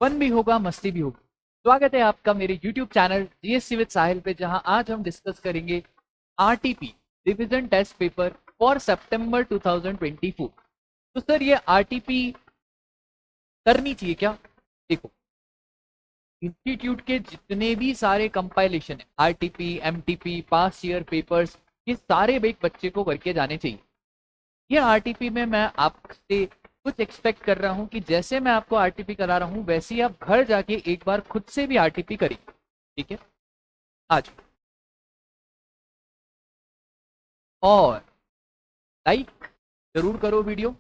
Fun भी होगा, मस्ती भी होगी। स्वागत है आपका मेरे YouTube channel GSC with Sahil पे, जहां आज हम डिस्कस करेंगे RTP revision test paper for सितंबर 2024। तो सर ये आरटीपी करनी चाहिए क्या? देखो, इंस्टीट्यूट के जितने भी सारे कंपाइलेशन है, आरटीपी, एमटीपी, पास ईयर पेपर्स, ये सारे एक बच्चे को करके जाने चाहिए। ये आरटीपी में मैं आपसे कुछ एक्सपेक्ट कर रहा हूं कि जैसे मैं आपको आरटीपी करा रहा हूं वैसे ही आप घर जाके एक बार खुद से भी आरटीपी करिए। ठीक है? आज और लाइक जरूर करो, वीडियो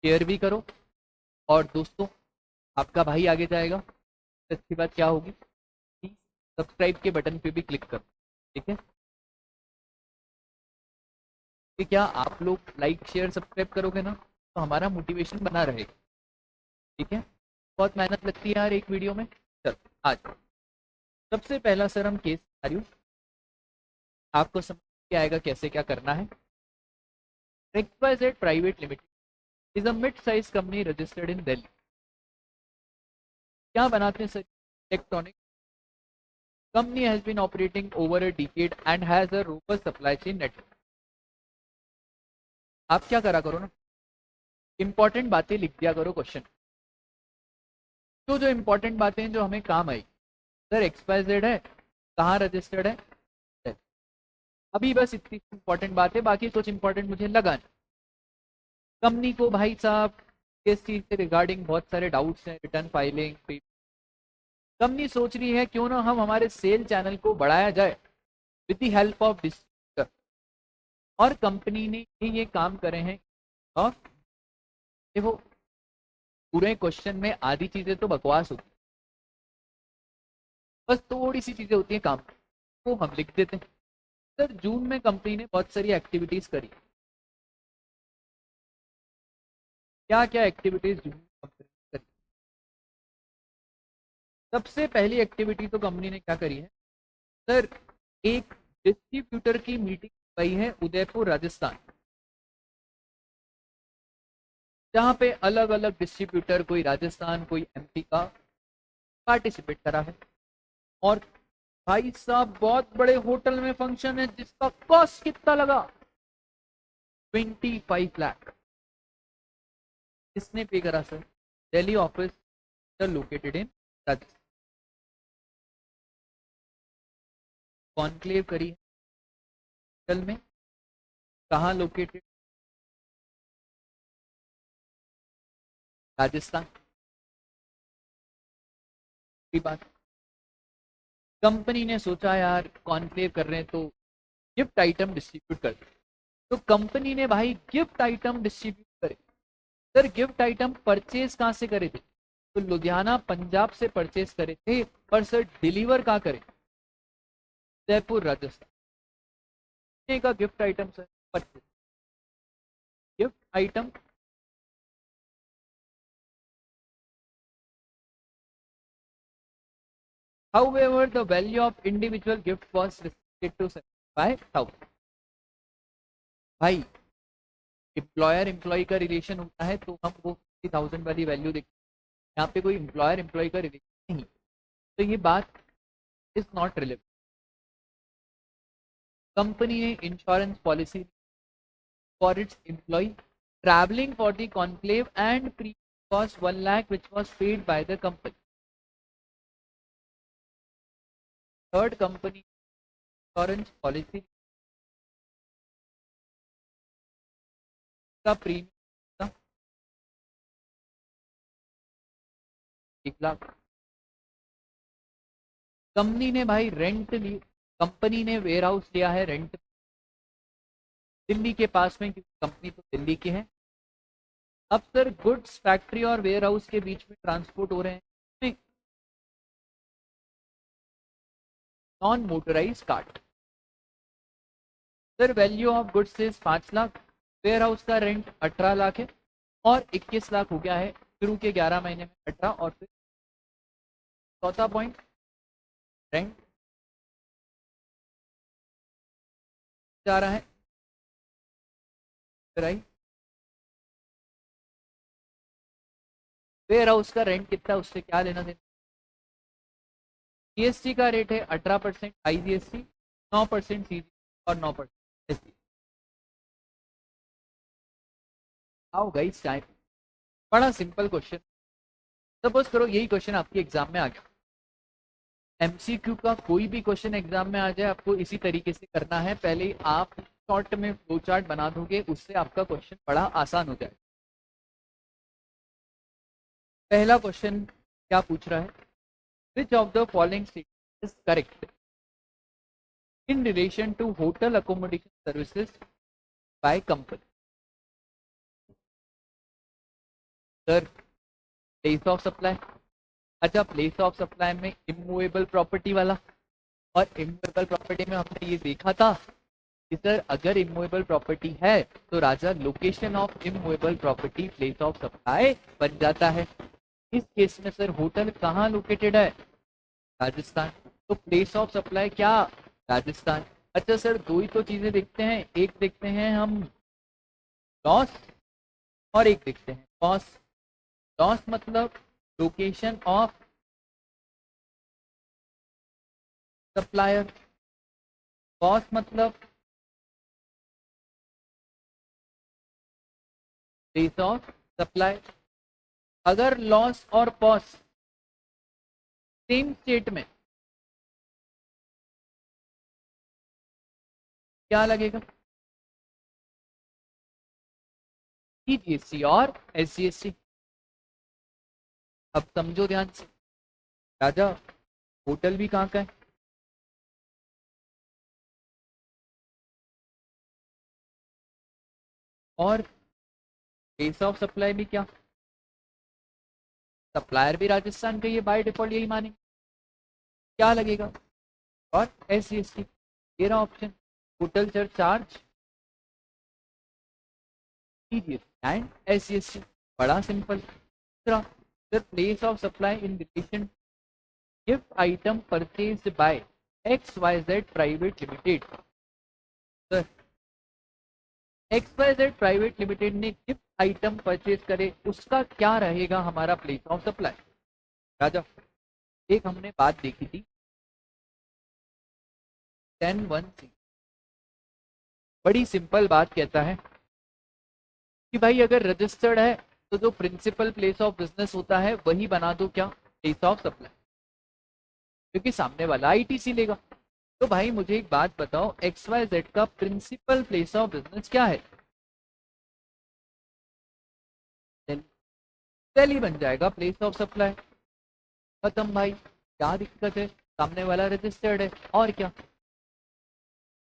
शेयर भी करो, और दोस्तों आपका भाई आगे जाएगा। अच्छी बात क्या होगी कि सब्सक्राइब के बटन पे भी क्लिक करो। ठीक है कि क्या आप लोग लाइक शेयर सब्सक्राइब करोगे ना, तो हमारा मोटिवेशन बना रहेगा। ठीक है? बहुत मेहनत लगती है यार एक वीडियो में। चलो आज सबसे पहला सर हम केस सिनेरियो, आपको समझ के आएगा कैसे क्या करना है। XYZ private limited is a mid size company registered in Delhi. क्या बनाते हैं sir? Electronic company has been operating over a decade and has a robust supply chain network. आप क्या करा करो ना, इंपॉर्टेंट बातें लिख दिया करो क्वेश्चन। तो जो इंपॉर्टेंट बातें हैं जो हमें काम आई, सर XYZ है, कहाँ रजिस्टर्ड है, अभी बस इतनी इंपॉर्टेंट बात है, बाकी कुछ इंपॉर्टेंट मुझे लगा नहीं। कंपनी को भाई साहब इस चीज से रिगार्डिंग बहुत सारे डाउट्स हैं, रिटर्न फाइलिंग। कंपनी सोच रही है क्यों ना हम हमारे सेल चैनल को बढ़ाया जाए with the help of distributor, और कंपनी ने ये काम करे हैं। और देखो, पूरे क्वेश्चन में आधी चीजें तो बकवास होती है, बस थोड़ी सी चीजें होती है काम को हम लिख देते हैं। सर जून में कंपनी ने बहुत सारी एक्टिविटीज करी। क्या क्या एक्टिविटीज जून में कंपनी ने करी? सबसे पहली एक्टिविटी तो कंपनी ने क्या करी है सर, एक डिस्ट्रीब्यूटर की मीटिंग हुई है उदयपुर राजस्थान, जहां पे अलग अलग डिस्ट्रीब्यूटर, कोई राजस्थान कोई एमपी का, पार्टिसिपेट करा है। और भाई साहब बहुत बड़े होटल में फंक्शन है जिसका कॉस्ट कितना लगा, 25 लाख। किसने पे करा sir? Delhi office located in Rajasthan. Conclave करी है होटल में, कहाँ लोकेटेड? राजस्थान की बात। कंपनी ने सोचा यार कॉन्क्लेव कर रहे हैं तो गिफ्ट आइटम डिस्ट्रीब्यूट कर, तो कंपनी ने भाई गिफ्ट आइटम डिस्ट्रीब्यूट करे। सर गिफ्ट आइटम परचेज कहाँ से करे थे? तो लुधियाना पंजाब से परचेज करे थे, पर सर डिलीवर कहाँ करे? जयपुर राजस्थान का gift item sir purchase. Gift item however the value of individual gift was restricted to 75,000। भाई एम्प्लॉयर एम्प्लॉय का रिलेशन होता है तो हम वो 50,000 वाली वैल्यू देखते हैं, यहाँ पे कोई एम्प्लॉयर एम्प्लॉय का रिलेशन नहीं, तो ये बात इज नॉट रिलेवेंट। कंपनी ने insurance policy for its employ travelling for the conclave and pre cost 1 lakh which was paid by the company. Third, company insurance policy का प्रीमियम 1 लाख। कंपनी ने भाई rent ली, कंपनी ने वेयर हाउस लिया है rent Delhi के पास में, क्योंकि कंपनी तो दिल्ली की है। अब सर गुड्स फैक्ट्री और वेयर हाउस के बीच में ट्रांसपोर्ट हो रहे हैं non motorise cart. Sir value of goods is 5 lakh, warehouse का रेंट 18 लाख है, और 21 लाख हो गया है शुरू के 11 महीने में 18, और फिर चौथा पॉइंट रेंट जा रहा है किराई। वेयर हाउस का रेंट कितना है उससे क्या लेना देना। जीएसटी का रेट है 18% आईजीएसटी, 9% सीजी और 9% एसजी। आओ गाइस टाइम, बड़ा सिंपल क्वेश्चन। सपोज करो यही क्वेश्चन आपके एग्जाम में आ गया, एमसीक्यू का कोई भी क्वेश्चन एग्जाम में आ जाए, आपको इसी तरीके से करना है। पहले ही आप शॉर्ट में फ्लो चार्ट बना दोगे, उससे आपका क्वेश्चन बड़ा आसान हो जाए। पहला क्वेश्चन क्या पूछ रहा है, which of the following statement is correct in relation to hotel accommodation services by company. Sir place of supply, अच्छा प्लेस ऑफ सप्लाई में इमूवेबल प्रॉपर्टी वाला, और इमूवेबल प्रॉपर्टी में हमने ये देखा था कि सर अगर इमूवेबल प्रॉपर्टी है तो राजा location of immovable property place of supply बन जाता है। इस केस में सर होटल कहाँ लोकेटेड है, राजस्थान, तो प्लेस ऑफ सप्लाई क्या, राजस्थान। अच्छा सर दो ही तो चीजें देखते हैं, एक देखते हैं हम लॉस और एक देखते हैं कॉस्ट। लॉस मतलब लोकेशन ऑफ सप्लायर, कॉस्ट मतलब प्लेस ऑफ सप्लाई। अगर लॉस और कॉस्ट सेम स्टेट में, क्या लगेगा, सीजीएसटी और एसजीएसटी। अब समझो ध्यान से, राजा होटल भी कहाँ का है, और प्लेस ऑफ सप्लाई भी क्या, सप्लायर भी राजस्थान का, ये बाय डिफॉल्ट यही मानेंगे, क्या लगेगा, और एसजीएसटी। तेरा ऑप्शन होटल चर चार्ज सीजीएसटी एंड एसजीएसटी, बड़ा सिंपल। दूसरा, the place of supply in relation gift item purchased bye XYZ private limited. Sir XYZ private limited ने गिफ्ट आइटम परचेज करे, उसका क्या रहेगा हमारा प्लेस ऑफ सप्लाई। राजा एक हमने बात देखी थी 10(1)(c, बड़ी सिंपल बात कहता है कि भाई अगर रजिस्टर्ड है तो जो प्रिंसिपल प्लेस ऑफ बिजनेस होता है वही बना दो क्या, प्लेस ऑफ सप्लाई, क्योंकि सामने वाला आईटीसी लेगा। तो भाई मुझे एक बात बताओ, XYZ का प्रिंसिपल प्लेस ऑफ बिजनेस क्या है, दिल्ली बन जाएगा प्लेस ऑफ सप्लाई, खत्म भाई, क्या दिक्कत है, सामने वाला रजिस्टर्ड है और क्या।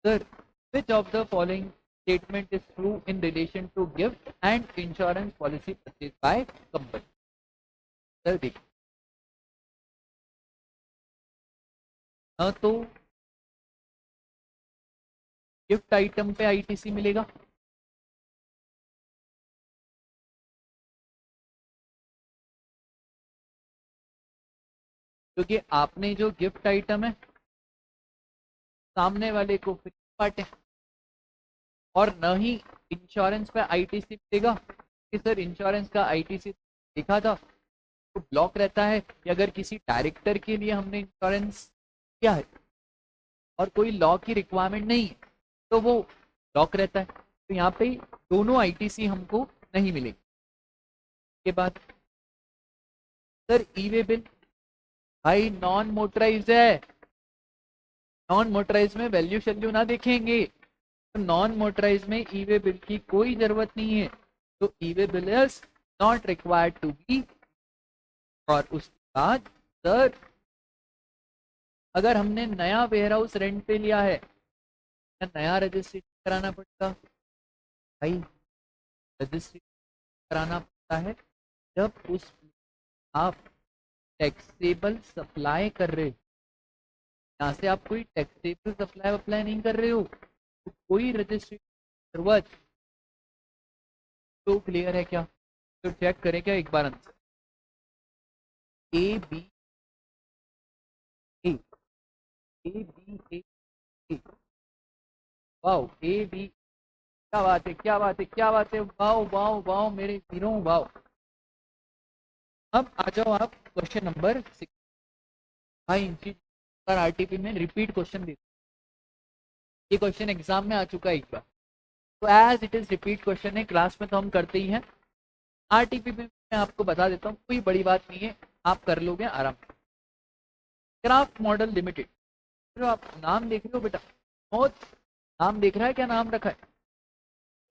Sir which of the following statement is true in relation to gift and insurance policy purchased by company। Sir देखिए, तो गिफ्ट आइटम पे आईटीसी मिलेगा, क्योंकि आपने जो गिफ्ट आइटम है सामने वाले को फ्री बांटे, और न ही इंश्योरेंस पे आईटीसी मिलेगा कि सर इंश्योरेंस का आईटीसी देखा था तो ब्लॉक रहता है कि अगर किसी डायरेक्टर के लिए हमने इंश्योरेंस किया है और कोई लॉ की रिक्वायरमेंट नहीं है तो वो लॉक रहता है। तो यहाँ पे दोनों आईटीसी हमको नहीं मिलेगी। के बाद सर ई वे बिल, भाई नॉन मोटराइज है, नॉन मोटराइज में वैल्यू शैल्यू ना देखेंगे, तो नॉन मोटराइज में ई वे बिल की कोई जरूरत नहीं है, तो E way bill is not required to be. और उसके बाद सर अगर हमने नया वेयर हाउस रेंट पे लिया है, नया रजिस्ट्रेशन कराना पड़ेगा, भाई रजिस्ट्रेशन कराना पड़ता है जब उस आप टैक्सेबल सप्लाई कर रहे हो, यहाँ से आप कोई टैक्सेबल सप्लाई अप्लाई नहीं कर रहे हो तो कोई रजिस्ट्रेशन जरूरत। तो क्लियर है क्या, तो चेक करें क्या एक बार answer, A B A, A B A, wow A B, क्या बात है क्या बात है क्या बात है, वाओ वाओ वाओ मेरे हीरो वाओ। अब आ जाओ आप क्वेश्चन नंबर 6। भाई पर आरटीपी में रिपीट क्वेश्चन दे, ये क्वेश्चन एग्जाम में आ चुका है एक बार, तो as it is repeat question है, क्लास में तो हम करते ही हैं, आरटीपी में मैं आपको बता देता हूँ, कोई बड़ी बात नहीं है, आप कर लोगे आराम से। क्राफ्ट मॉडल लिमिटेड, जो आप नाम देख रहे हो बेटा, बहुत नाम देख रहा है, क्या नाम रखा है,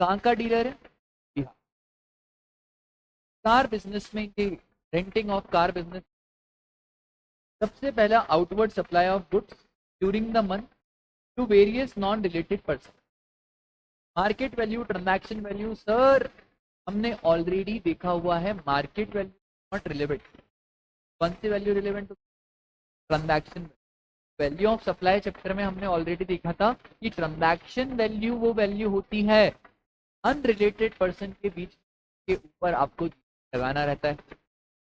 कहाँ का डीलर है, बिहार। कार बिजनेस में ये रेंटिंग ऑफ कार बिजनेस, सबसे पहला outward supply of goods during the month to various non related person. Market value, transaction value, sir हमने ऑलरेडी देखा हुआ है, मार्केट वैल्यू नॉट रिलेवेंट, कौन सी value relevant, transaction value of supply chapter में हमने ऑलरेडी देखा था कि ट्रांजैक्शन वैल्यू वो वैल्यू होती है अनरिलेटेड पर्सन के बीच के ऊपर आपको लगाना रहता है,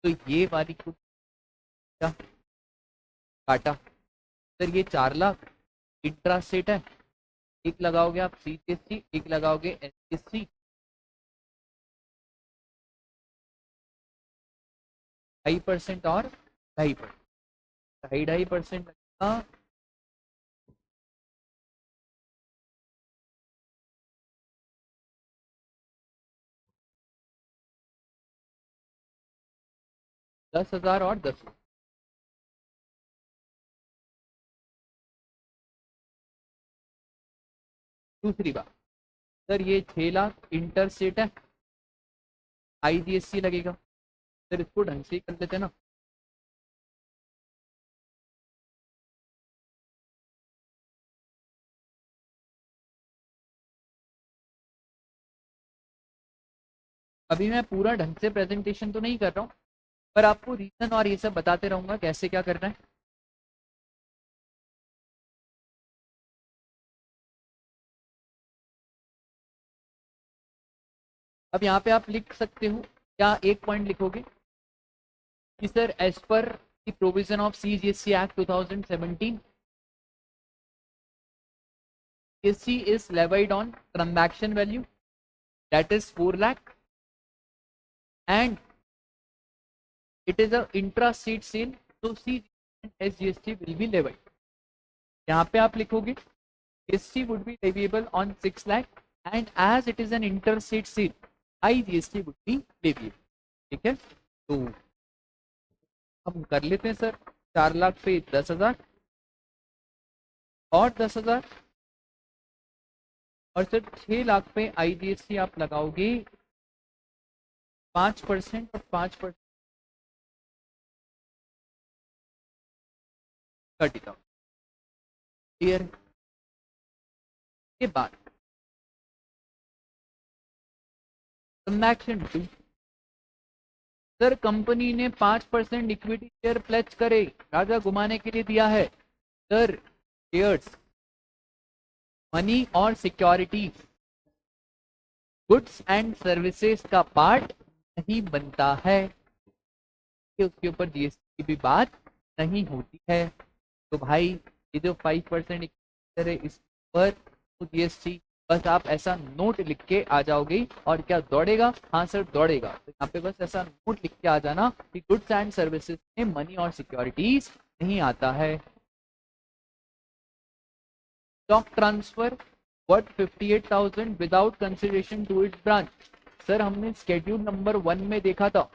तो ये वाली को काटा, सर ये 4 लाख इंट्रासेट है, एक लगाओगे आप सीजीएसटी, एक लगाओगे एसजीएसटी, 2.5% और 2.5%, 2.5% लगेगा, $10,000 और 10 लाख। दूसरी बात, सर ये 6 लाख इंटरसेट है, आईजीएसटी लगेगा, सर इसको ढंग से ही कर लेते ना, अभी मैं पूरा ढंग से प्रेजेंटेशन तो नहीं कर रहा हूँ, पर आपको रीजन और ये सब बताते रहूंगा कैसे क्या करना है। अब यहाँ पे आप लिख सकते हो, क्या एक पॉइंट लिखोगे कि sir as per the provision of CGST act 2017 GST is levied on transaction value that is 4 lakh and it is a intra-state sale, so CGST and SGST will be levied. यहाँ पे आप लिखोगे GST would be leviable on 6 lakh and as it is an interstate sale, IGST would be leviable. ठीक है, तो हम कर लेते हैं सर, 4 लाख पे 10,000 और 10,000 और सर 6 लाख पे आईजीएसटी आप लगाओगे 5% और 5% कटेगा। क्लियर, के बाद ट्रांजैक्शन 2, सर कंपनी ने 5% इक्विटी शेयर प्लेज करे, राजा घुमाने के लिए दिया है, सर शेयर्स, मनी और सिक्योरिटी गुड्स एंड सर्विसेज का पार्ट नहीं बनता है, कि उसके ऊपर जीएसटी की भी बात नहीं होती है, तो भाई ये जो 5% है इस पर तो जीएसटी, बस आप ऐसा नोट लिख के आ जाओगे, और क्या दौड़ेगा, हाँ सर दौड़ेगा, तो यहाँ पे बस ऐसा नोट लिख के आ जाना कि गुड्स एंड सर्विसेज में मनी और सिक्योरिटीज नहीं आता है। Stock transfer worth 58,000 without consideration to its branch, sir हमने स्केड्यूल नंबर 1 में देखा था,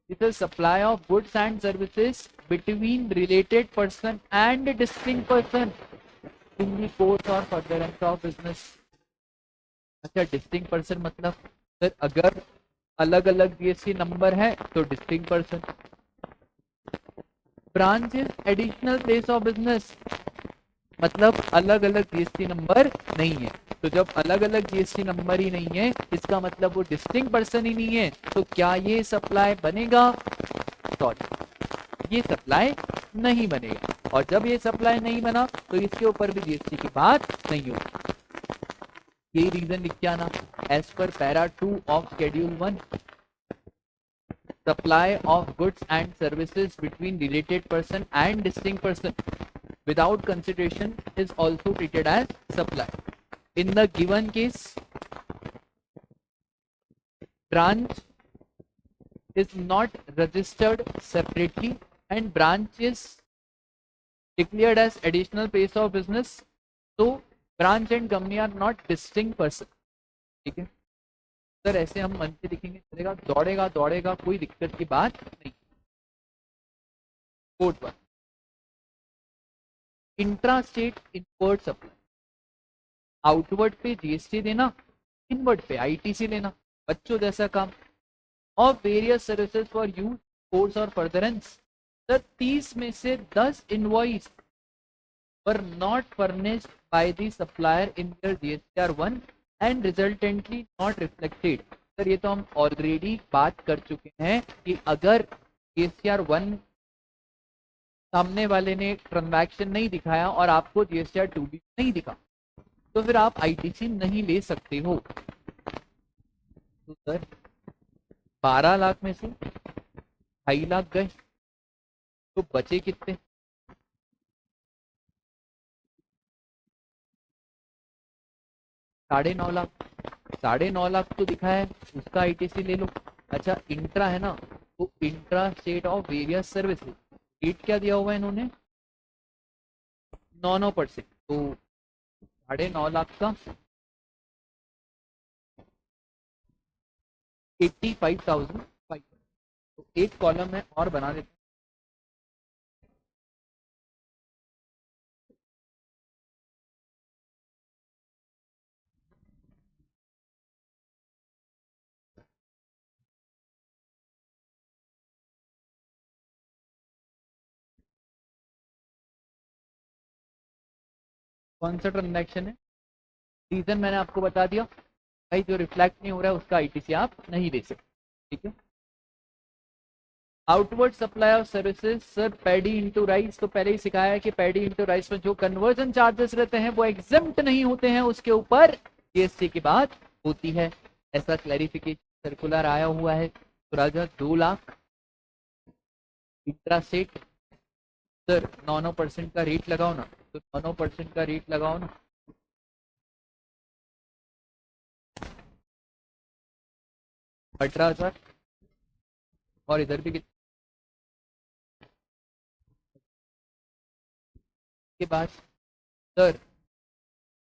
it is supply of goods and services between related person and distinct person in the course और फर्दरेंस ऑफ बिजनेस। अच्छा distinct person मतलब sir अगर अलग अलग जीएसटी नंबर है तो distinct person, branch is additional place of business मतलब अलग अलग जीएसटी नंबर नहीं है, तो जब अलग अलग जीएसटी नंबर ही नहीं है इसका मतलब वो डिस्टिंक्ट पर्सन ही नहीं है, तो क्या ये सप्लाई बनेगा, सॉरी ये सप्लाई नहीं बनेगा, और जब ये सप्लाई नहीं बना तो इसके ऊपर भी जीएसटी की बात नहीं होगी, यही रीजन लिख के आना, as per para 2 of schedule 1 supply of goods and services between related person and distinct person without consideration is also treated as supply. In the given case, branch is not registered separately and branch is declared as additional place of business, so branch and company are not distinct person. ठीक है sir, ऐसे हम मन से लिखेंगे चलेगा, दौड़ेगा दौड़ेगा कोई दिक्कत की बात नहीं. Code one, intra state inward supply, outward पे जीएसटी देना, इनवर्ड पे आईटीसी लेना, बच्चों जैसा काम. और various services for use course और फर्दरेंस, सर 30 में से 10 invoice were not furnished by the supplier in their GSTR1 and resultantly not reflected. Sir ये तो हम ऑलरेडी बात कर चुके हैं कि अगर GSTR1 सामने वाले ने ट्रांजैक्शन नहीं दिखाया और आपको GSTR2 भी नहीं दिखा तो फिर आप आईटीसी नहीं ले सकते हो. तो सर 12 लाख में से 2.5 लाख गए तो बचे कितने? 9.5 लाख. 9.5 लाख तो दिखा है, उसका आईटीसी ले लो. अच्छा इंट्रा है ना, तो intra state of various services rate क्या दिया हुआ है इन्होंने? 9%. तो 9.5 लाख का 85,500. तो एक कॉलम है और बना देते हैं. कौन सा ट्रांजैक्शन है? रीजन मैंने आपको बता दिया भाई, जो रिफ्लेक्ट नहीं हो रहा है उसका आईटीसी आप नहीं दे सकते. ठीक है. Outward supply of services, sir paddy into rice, तो पहले ही सिखाया है कि पैडी इनटू राइस में जो कन्वर्जन चार्जेस रहते हैं वो एग्जेम्प्ट नहीं होते हैं, उसके ऊपर जीएसटी की बात होती है. ऐसा क्लैरिफिकेशन सर्कुलर आया हुआ है. तो राजा 2 लाख इंट्रा सेट, सर 9% का रेट लगाओ ना, तो 9% का रेट लगाओ ना. 18,000. और इधर भी के बाद sir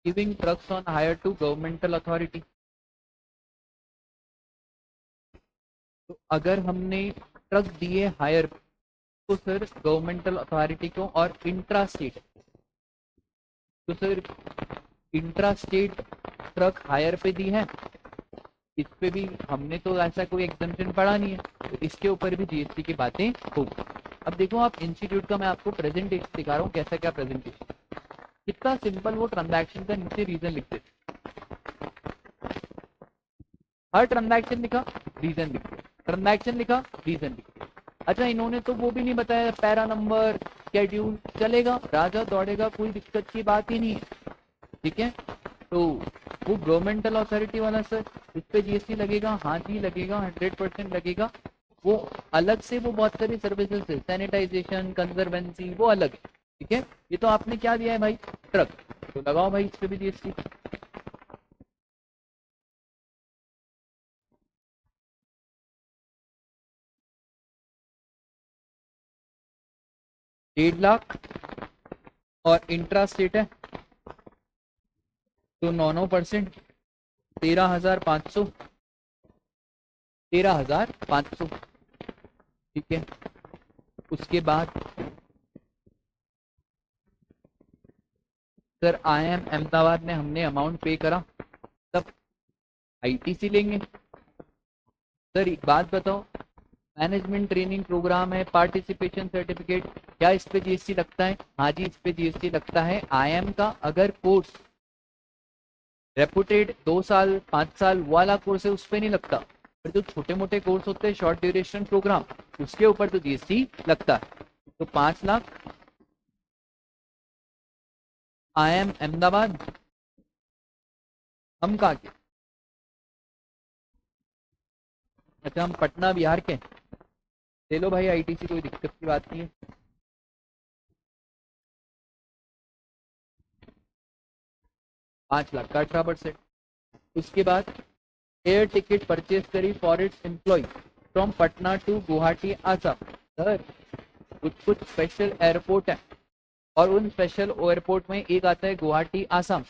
giving trucks on hire to governmental authority, तो अगर हमने ट्रक दिए हायर तो सर गवर्नमेंटल अथॉरिटी को, और इंट्रा स्टेट तो sir intra state truck hire पे दी है, इस पे भी हमने तो ऐसा कोई एग्जम्पशन पढ़ा नहीं है, तो इसके ऊपर भी जीएसटी की बातें होगी. अब देखो आप इंस्टीट्यूट का मैं आपको प्रेजेंटेशन दिखा रहा हूँ, कैसा क्या प्रेजेंटेशन, कितना सिंपल. वो ट्रांजैक्शन का नीचे रीजन लिखते, हर ट्रांजैक्शन लिखा रीजन लिखते, ट्रांजैक्शन लिखा रीजन लिखते. अच्छा इन्होंने तो वो भी नहीं बताया पैरा नंबर शेड्यूल, चलेगा राजा दौड़ेगा कोई दिक्कत की बात ही नहीं है. ठीक है. तो वो गवर्नमेंटल अथॉरिटी वाला सर इस पे जीएसटी लगेगा, हाँ जी लगेगा, 100% लगेगा. वो अलग से वो बहुत सारी सर्विसेज है, सैनिटाइजेशन कंजर्वेंसी वो अलग है. ठीक है. ये तो आपने क्या दिया है भाई, ट्रक, तो लगाओ भाई इस पे भी जीएसटी. डेढ़ लाख और इंट्रा स्टेट है तो 9%, 13,500, 13,500. ठीक है. उसके बाद सर IIM अहमदाबाद में हमने अमाउंट पे करा, तब आईटीसी लेंगे. सर एक बात बताओ, मैनेजमेंट ट्रेनिंग प्रोग्राम है, पार्टिसिपेशन सर्टिफिकेट, क्या इस पे जीएसटी लगता है? हाँ जी इस पे जीएसटी लगता है. IIM का अगर कोर्स रेपुटेड 2 साल 5 साल वाला कोर्स है उस पे नहीं लगता, पर जो छोटे मोटे कोर्स होते हैं शॉर्ट ड्यूरेशन प्रोग्राम उसके ऊपर तो जीएसटी लगता है. तो 5 लाख IIM अहमदाबाद. हम कहाँ के? अच्छा हम पटना बिहार के. ले लो भाई आईटीसी, कोई दिक्कत की बात नहीं है. 5 लाख का 18%. उसके बाद एयर टिकट परचेज करी for its employ, from Patna to Guwahati Assam. Sir कुछ कुछ स्पेशल एयरपोर्ट है और उन स्पेशल एयरपोर्ट में एक आता है गुवाहाटी आसाम।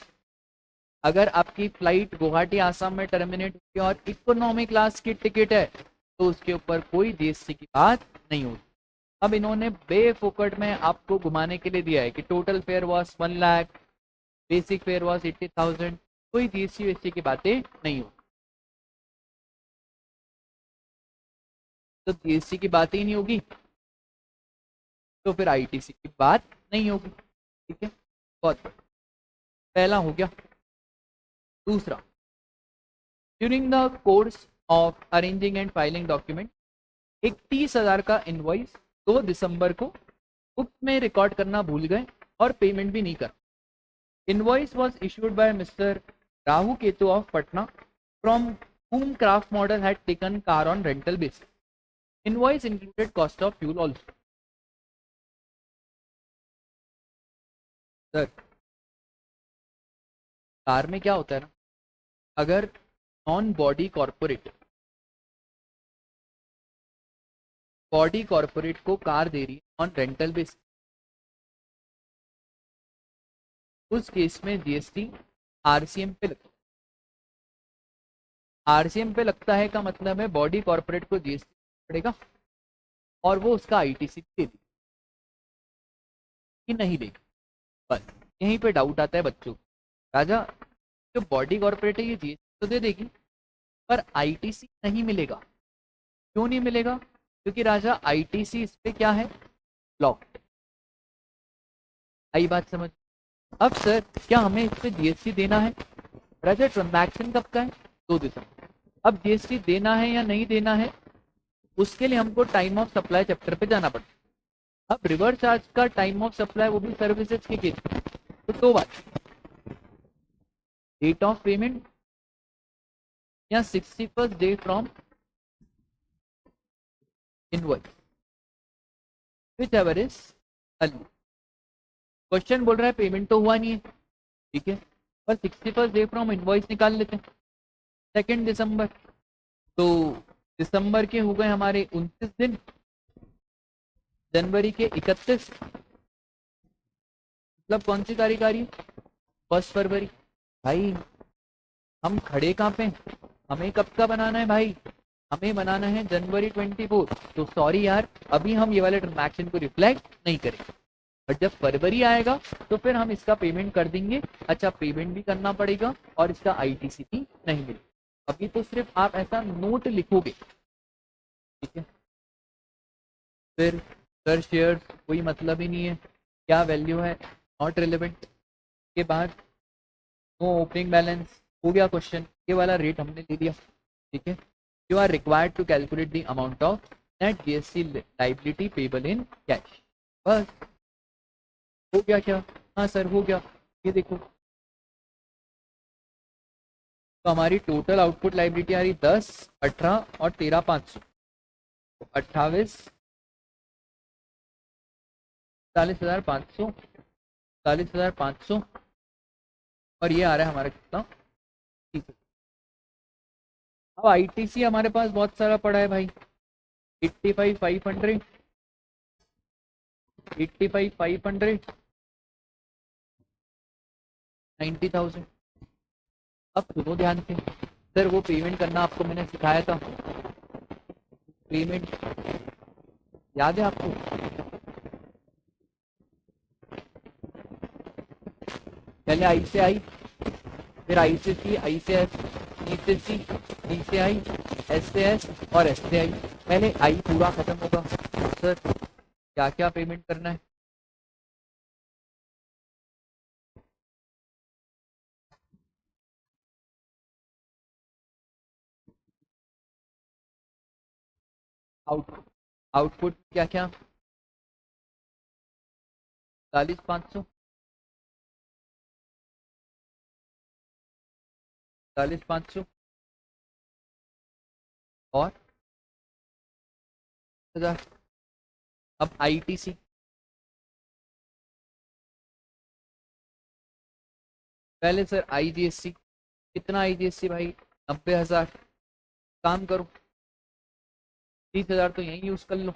अगर आपकी फ्लाइट गुवाहाटी आसाम में टर्मिनेट हुई और इकोनॉमी क्लास की टिकट है तो उसके ऊपर कोई जीएसटी की बात नहीं होगी। अब इन्होंने बेफोकट में आपको घुमाने के लिए दिया है कि total fair was 1 lakh, basic fair was 80,000, कोई जीएसटी वेस्टी की बातें नहीं होगी। तो जीएसटी की बात ही नहीं होगी तो फिर आईटीसी की बात नहीं होगी। ठीक है, बहुत पहला हो गया। दूसरा, during the course of arranging and filing document एक 30,000 का इनवॉइस 2 दिसंबर को बुक में रिकॉर्ड करना भूल गए और पेमेंट भी नहीं कर। Invoice was issued by mister Rahu Ketu of Patna from whom craft model had taken car on rental basis. Invoice included cost of fuel also. Sir car में क्या होता है ना, अगर नॉन बॉडी कॉर्पोरेट को कार दे रही है ऑन रेंटल बेसिस, उस केस में जीएसटी आरसीएम पे लगता है। आरसीएम पे लगता है का मतलब है बॉडी कॉर्पोरेट को जीएसटी पड़ेगा और वो उसका आईटीसी दे देगी कि नहीं देगी। बस यहीं पे डाउट आता है बच्चों को। राजा जो बॉडी कॉर्पोरेट है ये जीएसटी तो दे देगी पर आईटीसी नहीं मिलेगा। क्यों नहीं मिलेगा? क्योंकि राजा आईटीसी इस पे क्या है, ब्लॉक। आई बात समझ? अब सर क्या हमें इस पे जीएसटी देना है? राजा ट्रांजैक्शन कब का है? 2 दिसंबर। अब जीएसटी देना है या नहीं देना है उसके लिए हमको टाइम ऑफ सप्लाई चैप्टर पे जाना पड़ता है। अब रिवर्स चार्ज का टाइम ऑफ सप्लाई वो भी सर्विसेज के केस में। तो 2 बात, डेट ऑफ पेमेंट या 61st day from invoice, whichever is early. Question बोल रहा है पेमेंट तो हुआ नहीं है, ठीक है, पर 61st डे फ्रॉम इनवॉइस निकाल लेते हैं। 2 दिसंबर, तो दिसंबर के हो गए हमारे 29 दिन, जनवरी के 31, मतलब कौन सी तारीख आ रही है? 1 फरवरी। भाई हम खड़े कहाँ पे? हमें कब का बनाना है भाई? हमें बनाना है जनवरी 24। तो सॉरी यार, अभी हम ये वाले ट्रांजैक्शन को रिफ्लेक्ट नहीं करेंगे, और जब फरवरी आएगा तो फिर हम इसका पेमेंट कर देंगे। अच्छा, पेमेंट भी करना पड़ेगा और इसका आईटीसी भी नहीं मिलेगा। अभी तो सिर्फ आप ऐसा नोट लिखोगे, ठीक है। फिर सर शेयर कोई मतलब ही नहीं है, क्या वैल्यू है, नॉट रिलेवेंट। के बाद नो ओपनिंग बैलेंस हो गया क्वेश्चन, ये वाला रेट हमने ले लिया, ठीक है। You are required to calculate the amount of net GST liability payable in cash. बस हो गया क्या? हाँ सर हो गया। ये देखो तो हमारी टोटल आउटपुट लाइबिलिटी आ रही 10, 18 और 13,500, 28, 40,500, 40,500 और ये आ रहा है हमारा कितना, ठीक है। अब आईटीसी हमारे पास बहुत सारा पड़ा है भाई, 85,500, 85,500, 90,000। अब सुनो ध्यान से, सर वो पेमेंट करना आपको मैंने सिखाया था, पेमेंट याद है आपको? पहले आई से आई, फिर आई से सी, आई से एस, सी से सी, डी से आई, एस से एस और एस से आई। पहले आई पूरा खत्म होगा। सर क्या क्या पेमेंट करना है? आउटपुट, आउटपुट क्या क्या? 40,500, 40,500 और 1000। अब आईटीसी, पहले सर आईजीएससी, कितना आईजीएससी भाई? 90,000। काम करो, 30,000 तो यहीं यूज कर लो।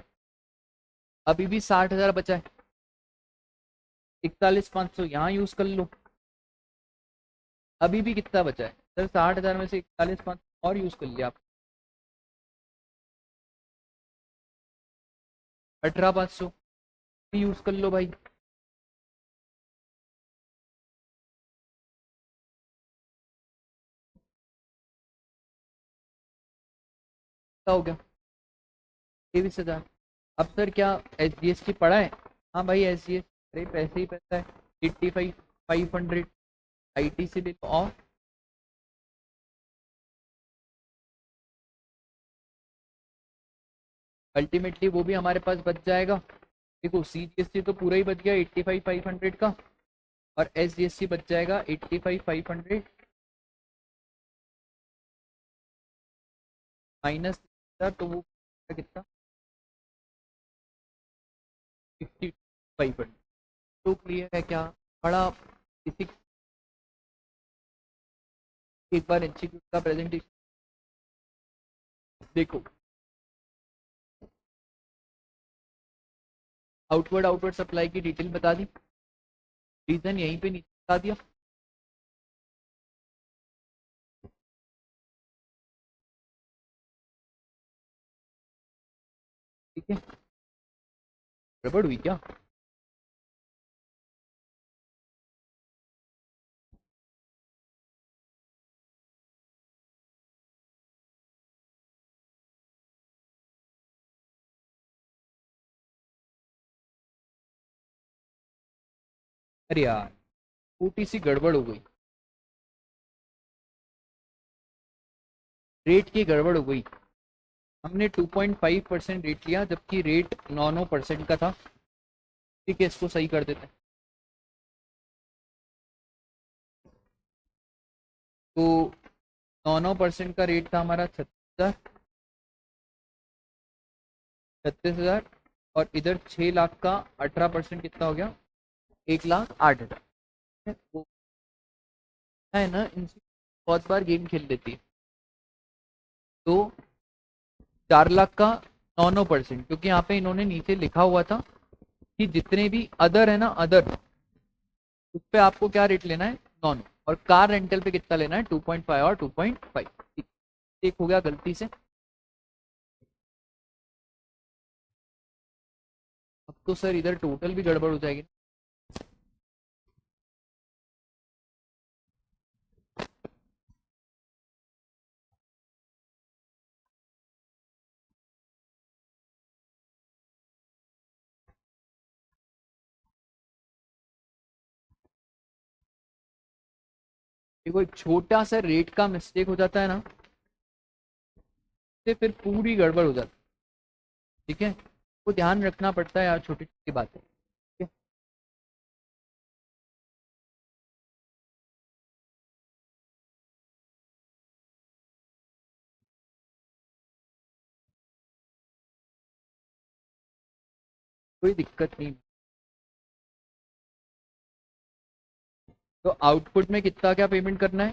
अभी भी 60,000 बचा है, 41,500 यहाँ यूज कर लो। अभी भी कितना बचा है सर? 60,000 में से 41,500 और यूज कर लिया आप। 18,500 यूज कर लो भाई। क्या हो गया? 23,000। अब सर क्या SGST पड़ा है? हाँ भाई SGST, अरे पैसे ही पैसा है। 85,500 IT से ले लो और अल्टीमेटली वो भी हमारे पास बच जाएगा। देखो CGST तो पूरा ही बच गया 85,500 का, और SGST बच जाएगा 85,500 माइनस, तो वो कितना? 55,500। तो क्लियर है क्या? बड़ा बेसिक। एक बार इंस्टीट्यूट का प्रेजेंटेशन देखो। आउटवर्ड सप्लाई की डिटेल बता दी, रीजन यहीं पे नीचे बता दिया। ठीक है, गड़बड़ हुई क्या? अरे यार छोटी सी गड़बड़ हो गई, रेट की गड़बड़ हो गई। हमने 2.5% रेट लिया, जबकि रेट 9% का था। ठीक है, इसको सही कर देते हैं। तो 9% का रेट था हमारा 36,000, और इधर 6 लाख का 18% कितना हो गया? 1,08,000। वो है ना, इनसे बहुत बार गेम खेल लेती है। तो 4 लाख का 9%, क्योंकि यहाँ पे इन्होंने नीचे लिखा हुआ था कि जितने भी अदर है ना, अदर, उस पे आपको क्या रेट लेना है? नॉन। और कार रेंटल पे कितना लेना है? 2.5 और 2.5। एक हो गया गलती से। अब तो सर इधर टोटल भी गड़बड़ हो जाएगी। देखो एक छोटा सा रेट का मिस्टेक हो जाता है ना, तो फिर पूरी गड़बड़ हो जाती है। ठीक है, वो ध्यान रखना पड़ता है यार, छोटी छोटी बातें। ठीक है, कोई दिक्कत नहीं। तो आउटपुट में कितना क्या पेमेंट करना है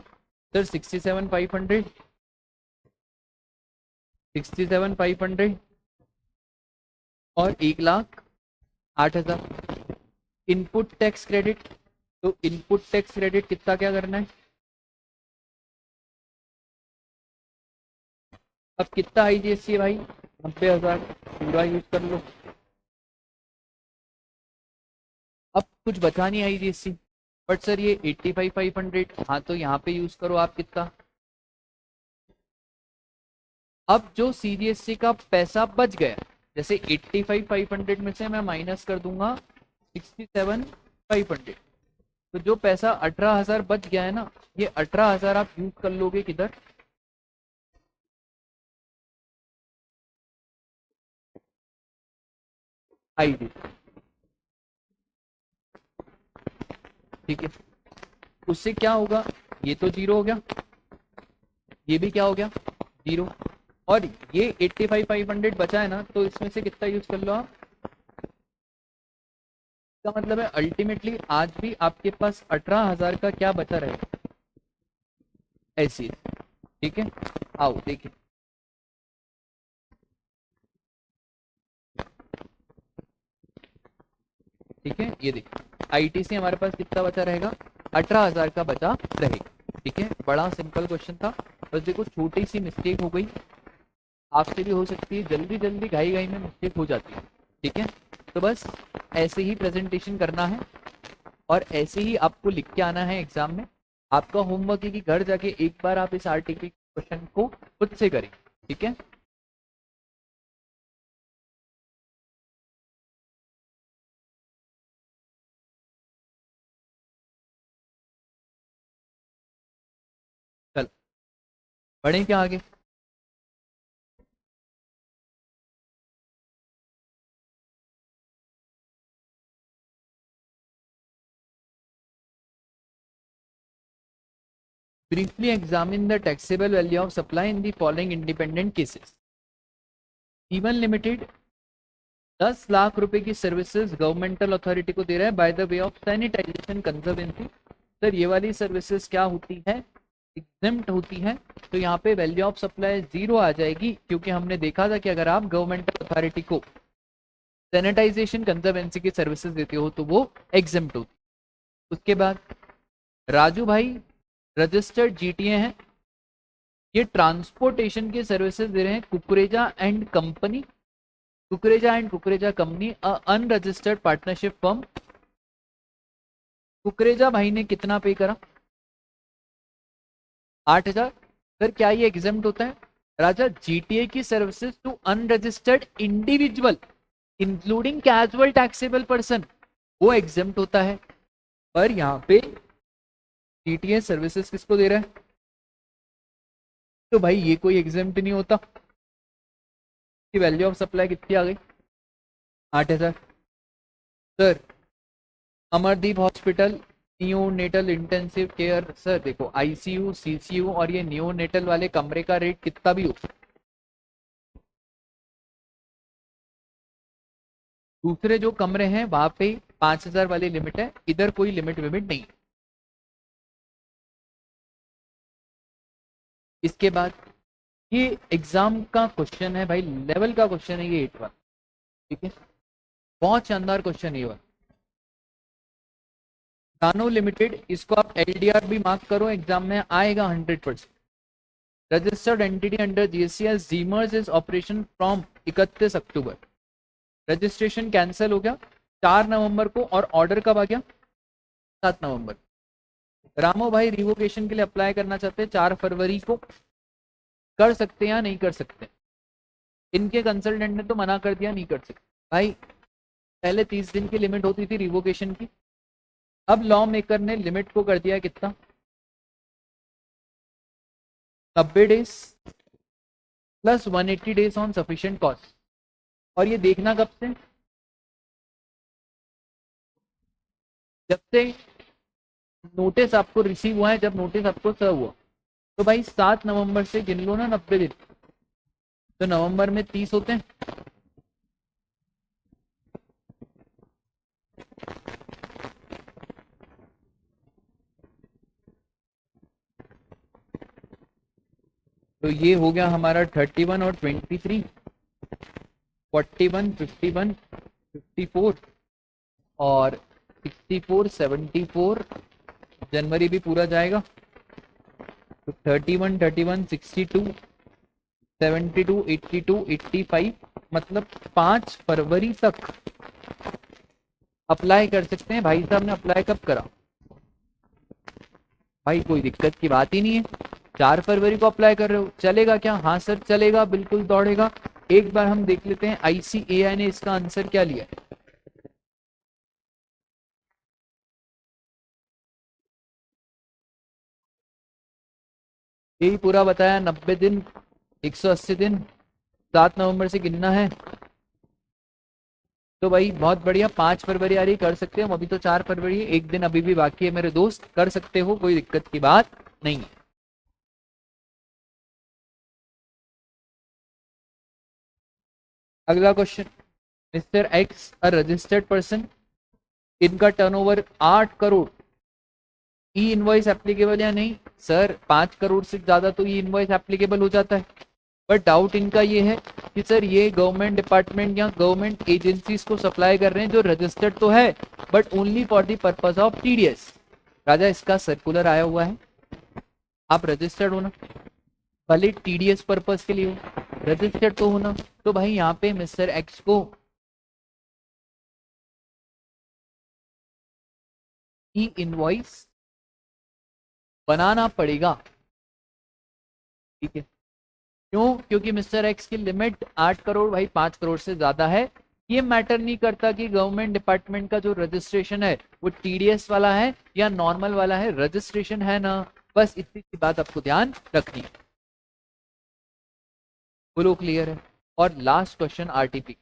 सर? 67,500, 67,500 और 1,08,000। इनपुट टैक्स क्रेडिट, तो इनपुट टैक्स क्रेडिट कितना क्या करना है? अब कितना IGST है भाई? 90,000, पूरा यूज कर लो। अब कुछ बचा नहीं IGST, बट सर ये 85,500, हाँ तो यहाँ पे यूज करो आप कितना। अब जो CGST का पैसा बच गया, जैसे 85,500 में से मैं माइनस कर दूंगा 67,500, तो जो पैसा 18,000 बच गया है ना, ये 18,000 आप यूज कर लोगे किधर? आईडी। ठीक है, उससे क्या होगा? ये तो जीरो हो गया, ये भी क्या हो गया? जीरो। और ये 85,500 बचा है ना, तो इसमें से कितना यूज कर लो आप? इसका मतलब है अल्टीमेटली आज भी आपके पास 18,000 का क्या बचा रहेगा? ऐसी। ठीक है, आओ देखिए। ठीक है, ये देखिए आईटीसी हमारे पास कितना बचा रहेगा, 18,000 का बचा रहेगा। ठीक है, बड़ा सिंपल क्वेश्चन था, बस देखो छोटी सी मिस्टेक हो गई, आपसे भी हो सकती है, जल्दी जल्दी घाई घाई में मिस्टेक हो जाती है। ठीक है, तो बस ऐसे ही प्रेजेंटेशन करना है और ऐसे ही आपको लिख के आना है एग्जाम में। आपका होमवर्क है कि घर जाके एक बार आप इस आरटीपी क्वेश्चन को खुद से करें। ठीक है, चल बढ़े क्या आगे। Briefly examine the taxable value of supply in the following independent cases. Even Limited 10 lakh रुपए की सर्विसेज गवर्नमेंटल अथॉरिटी को दे रहा है by the way of sanitization conservancy. Sir ये वाली सर्विसेज क्या होती है, एग्जेम्प्ट होती है, तो यहाँ पे वैल्यू ऑफ सप्लाई 0 आ जाएगी, क्योंकि हमने देखा था कि अगर आप गवर्नमेंटल अथॉरिटी को सैनिटाइजेशन कंजर्वेंसी की सर्विसेज देते हो तो वो एग्जेम्प्ट होती है। उसके बाद राजू भाई रजिस्टर्ड जीटीए हैं, ये ट्रांसपोर्टेशन की सर्विसेज दे रहे हैं Kukreja and company, Kukreja and Kukreja company unregistered partnership firm. Kukreja भाई ने कितना पे करा, 8,000। सर क्या ये एग्जेम्प्ट होता है, राजा जीटीए की services to unregistered individual including casual taxable person वो एग्जेम्प्ट होता है, पर यहाँ पे जीटीए सर्विसेज किसको दे रहा है, तो भाई ये कोई एग्जेम्प्ट नहीं होता। की वैल्यू ऑफ सप्लाई कितनी आ गई, 8,000। Sir Amardeep hospital neonatal intensive care, sir देखो आईसीयू सीसीयू और ये नियोनेटल वाले कमरे का रेट कितना भी हो, दूसरे जो कमरे हैं वहां पे 5,000 वाली लिमिट है, इधर कोई लिमिट विमिट नहीं। इसके बाद ये एग्जाम का क्वेश्चन है भाई, लेवल का क्वेश्चन है ये 8 वाला। ठीक है, बहुत शानदार क्वेश्चन है। नानो लिमिटेड, इसको आप एलडीआर भी मार्क करो, एग्जाम में आएगा 100%। रजिस्टर्ड एंटिटी अंडर जीएससीएस जीमर्स is operation from 31 October. Registration cancel हो गया 4 नवंबर को और ऑर्डर कब आ गया, 7 नवंबर। रामो भाई रिवोकेशन के लिए अप्लाई करना चाहते हैं 4 फरवरी को, कर सकते हैं या नहीं कर सकते, इनके कंसल्टेंट ने तो मना कर दिया नहीं कर सकते। भाई पहले 30 दिन की लिमिट होती थी रिवोकेशन की, अब लॉ मेकर ने लिमिट को कर दिया कितना, 90 days plus 180 days on sufficient cost. और ये देखना कब से, जब से नोटिस आपको रिसीव हुआ है, जब नोटिस आपको सर्व हुआ, तो भाई 7 नवंबर से गिन लो ना 90 दिन, तो नवंबर में 30 होते हैं। तो ये हो गया हमारा 31 और 23, 41, 51, 54 और 64, 74, जनवरी भी पूरा जाएगा, तो 31, 31, 62, 72, 82, 85, मतलब 5 फरवरी तक अप्लाई कर सकते हैं। भाई साहब ने अप्लाई कब करा, भाई कोई दिक्कत की बात ही नहीं है, 4 फरवरी को अप्लाई कर रहे हो, चलेगा क्या, हाँ सर चलेगा, बिल्कुल दौड़ेगा। एक बार हम देख लेते हैं आईसीएआई ने इसका आंसर क्या लिया है। यही पूरा बताया, 90 दिन, 180 दिन, 7 नवंबर से गिनना है। तो भाई बहुत बढ़िया, 5 फरवरी आ रही, कर सकते हो, अभी तो 4 फरवरी है, एक दिन अभी भी बाकी है मेरे दोस्त, कर सकते हो, कोई दिक्कत की बात नहीं है। अगला question, mister X a registered person, इनका turnover 8 crore, E invoice applicable या नहीं, सर 5 करोड़ से ज्यादा तो ई इनवॉइस एप्लीकेबल हो जाता है, बट डाउट इनका ये है कि सर ये गवर्नमेंट डिपार्टमेंट या गवर्नमेंट एजेंसीज को सप्लाई कर रहे हैं जो रजिस्टर्ड तो है but only for the purpose of TDS. राजा इसका सर्कुलर आया हुआ है, आप रजिस्टर्ड हो ना, भले टीडीएस पर्पज के लिए हो, रजिस्टर्ड तो हो ना। तो भाई यहाँ पे मिस्टर एक्स को ई इनवॉइस बनाना पड़ेगा, ठीक है। क्यों? क्योंकि मिस्टर एक्स की लिमिट 8 करोड़ भाई 5 करोड़ से ज्यादा है। ये मैटर नहीं करता कि गवर्नमेंट डिपार्टमेंट का जो रजिस्ट्रेशन है वो टीडीएस वाला है या नॉर्मल वाला है, रजिस्ट्रेशन है ना, बस इतनी सी बात आपको ध्यान रखनी है। बोलो क्लियर है। और last question RTP.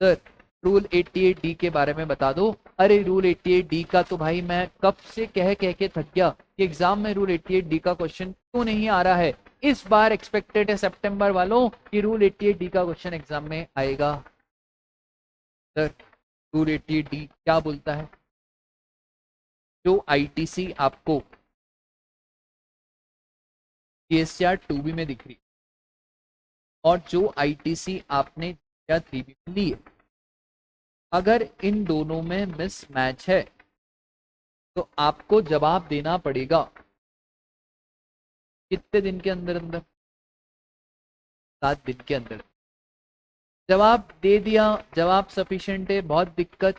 Sir rule 88D के बारे में बता दो। अरे रूल 88D का तो भाई मैं कब से कह के थक गया कि एग्जाम में रूल 88D का क्वेश्चन क्यों नहीं आ रहा है। इस बार एक्सपेक्टेड है सितंबर वालों कि रूल 88D का क्वेश्चन एग्जाम में आएगा। सर रूल 88D क्या बोलता है? जो आईटीसी आपको सीएसआर 2B में दिख रही और जो आईटीसी आपने 3B में ली है, अगर इन दोनों में मिसमैच है तो आपको जवाब देना पड़ेगा कितने दिन के अंदर अंदर? 7 दिन के अंदर। जवाब दे दिया, जवाब सफिशिएंट है, बहुत दिक्कत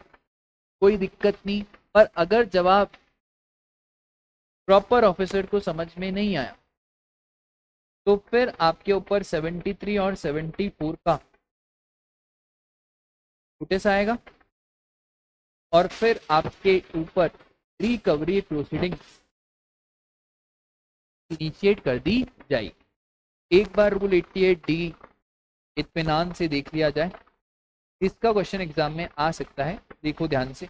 कोई दिक्कत नहीं। पर अगर जवाब प्रॉपर ऑफिसर को समझ में नहीं आया तो फिर आपके ऊपर 73 और 74 का नोटिस आएगा और फिर आपके ऊपर रिकवरी प्रोसीडिंग्स इनिशिएट कर दी जाएगी। एक बार रूल 88D इत्मीनान से देख लिया जाए, इसका क्वेश्चन एग्जाम में आ सकता है। देखो ध्यान से,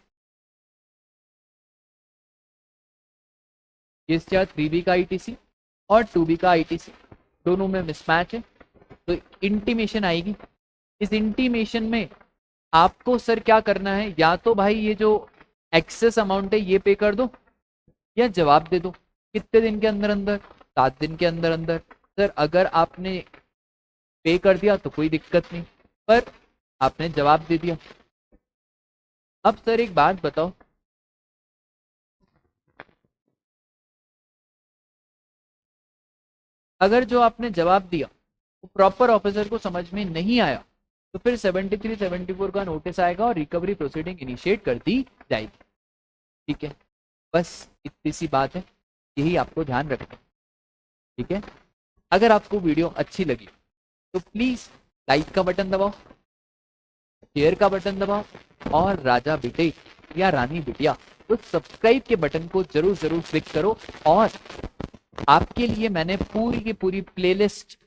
ये 3B का आईटीसी और 2B का आईटीसी दोनों में मिसमैच है, तो इंटीमेशन आएगी। इस इंटीमेशन में आपको सर क्या करना है, या तो भाई ये जो एक्सेस अमाउंट है ये पे कर दो या जवाब दे दो। कितने दिन के अंदर अंदर? 7 दिन के अंदर अंदर। सर अगर आपने पे कर दिया तो कोई दिक्कत नहीं, पर आपने जवाब दे दिया। अब सर एक बात बताओ, अगर जो आपने जवाब दिया वो प्रॉपर ऑफिसर को समझ में नहीं आया तो फिर 73 74 का नोटिस आएगा और रिकवरी प्रोसीडिंग इनिशिएट कर दी जाएगी। ठीक है, बस इतनी सी बात है, यही आपको ध्यान रखना है। ठीक है, अगर आपको वीडियो अच्छी लगी तो प्लीज लाइक का बटन दबाओ, शेयर का बटन दबाओ और राजा बेटे या रानी बिटिया उस सब्सक्राइब के बटन को जरूर जरूर क्लिक करो। और आपके लिए मैंने पूरी की पूरी प्लेलिस्ट,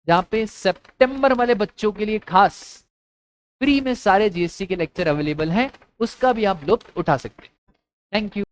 जहाँ पे सितंबर वाले बच्चों के लिए खास फ्री में सारे जीएसटी के लेक्चर अवेलेबल हैं, उसका भी आप लुत्फ उठा सकते हैं। Thank you.